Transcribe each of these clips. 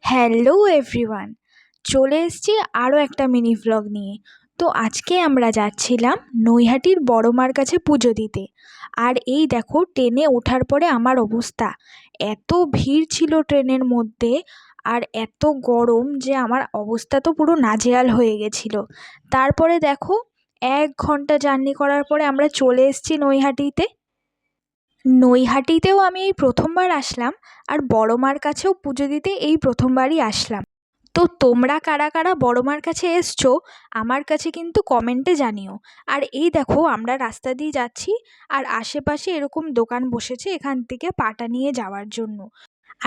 Hello everyone, চলে এসেছি আরও একটা মিনি ভ্লগ নিয়ে। তো আজকে আমরা যাচ্ছিলাম নৈহাটির বড় মার কাছে পুজো দিতে। আর এই দেখো, ট্রেনে ওঠার পরে আমার অবস্থা, এত ভিড় ছিল ট্রেনের মধ্যে আর এত গরম যে আমার অবস্থা তো পুরো নাজেহাল হয়ে গেছিলো। তারপরে দেখো, 1 ঘন্টা জার্নি করার পরে আমরা চলে এসেছি নৈহাটিতে। নৈহাটিতেও আমি এই প্রথমবার আসলাম, আর বড় মার কাছেও পুজো দিতে এই প্রথমবারই আসলাম। তো তোমরা কারা কারা বড় মার কাছে এসছো আমার কাছে কিন্তু কমেন্টে জানিও। আর এই দেখো, আমরা রাস্তা দিয়ে যাচ্ছি আর আশেপাশে এরকম দোকান বসেছে এখান থেকে পাটা নিয়ে যাওয়ার জন্য।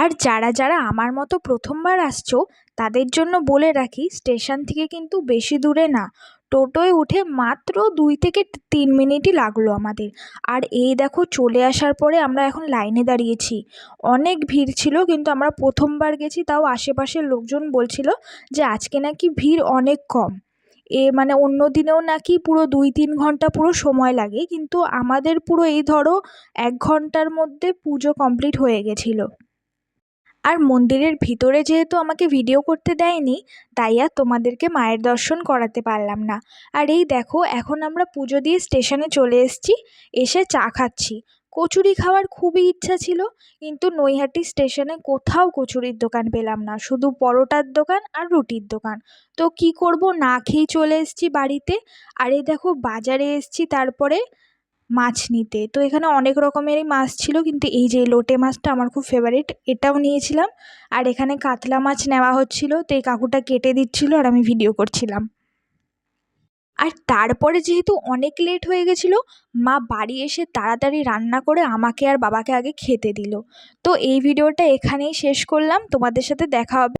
আর যারা যারা আমার মতো প্রথমবার আসছো তাদের জন্য বলে রাখি, স্টেশন থেকে কিন্তু বেশি দূরে না, টোটোয় উঠে মাত্র 2 থেকে 3 মিনিটই লাগলো আমাদের। আর এই দেখো, চলে আসার পরে আমরা এখন লাইনে দাঁড়িয়েছি। অনেক ভিড় ছিল, কিন্তু আমরা প্রথমবার গেছি, তাও আশেপাশের লোকজন বলছিল যে আজকে নাকি ভিড় অনেক কম। মানে অন্য দিনেও নাকি পুরো 2-3 ঘন্টা পুরো সময় লাগে, কিন্তু আমাদের পুরো এই ধরো 1 ঘন্টার মধ্যে পুজো কমপ্লিট হয়ে গেছিলো। আর মন্দিরের ভিতরে যেহেতু আমাকে ভিডিও করতে দেয়নি, তাই আর তোমাদেরকে মায়ের দর্শন করাতে পারলাম না। আর এই দেখো, এখন আমরা পুজো দিয়ে স্টেশনে চলে এসেছি, এসে চা খাচ্ছি। কচুরি খাওয়ার খুবই ইচ্ছা ছিল, কিন্তু নৈহাটি স্টেশনে কোথাও কচুরির দোকান পেলাম না, শুধু পরোটার দোকান আর রুটির দোকান। তো কি করব, না খেয়েই চলে এসেছি বাড়িতে। আর এই দেখো, বাজারে এসেছি তারপরে মাছ নিতে। তো এখানে অনেক রকমেরই মাছ ছিল, কিন্তু এই যে লোটে মাছটা আমার খুব ফেভারিট, এটাও নিয়েছিলাম। আর এখানে কাতলা মাছ নেওয়া হচ্ছিল, তো এই কাকুটা কেটে দিচ্ছিল আর আমি ভিডিও করছিলাম। আর তারপরে যেহেতু অনেক লেট হয়ে গেছিলো, মা বাড়ি এসে তাড়াতাড়ি রান্না করে আমাকে আর বাবাকে আগে খেতে দিল। তো এই ভিডিওটা এখানেই শেষ করলাম, তোমাদের সাথে দেখা হবে